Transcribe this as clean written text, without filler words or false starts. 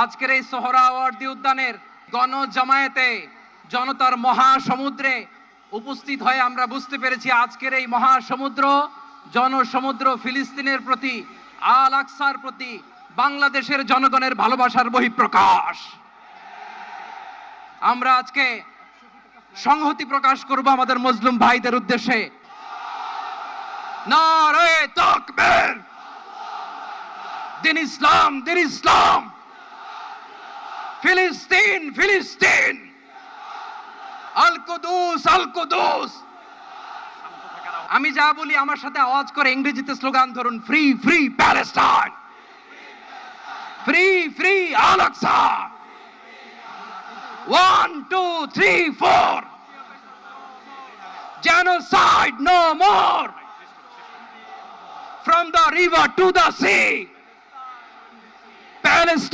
আজকের এই সোহরাওয়ার্দী উদ্যানের গণজামায়াতে জনতার মহাসমুদ্রে উপস্থিত হয়ে আমরা বুঝতে পেরেছি আজকের এই মহাসমুদ্র জনসমুদ্র ফিলিস্তিনের প্রতি আল আকসার প্রতি বাংলাদেশের জনগণের ভালোবাসার বহিঃপ্রকাশ। আমরা আজকে সংহতি প্রকাশ করব আমাদের মুসলিম ভাইদের উদ্দেশ্যে। নারে তাকবীর, দিন ইসলাম, দিন ইসলাম, ফিলিস্তিন, ফিলিস্তিন, আল কুদুস, আল কুদুস। আমি যা বলি আমার সাথে আওয়াজ করে ইংরেজিতে স্লোগান ধরুন, free free Palestine, free free Al Aqsa. 1 2 3 4, genocide no more, from the river to the sea, Palestine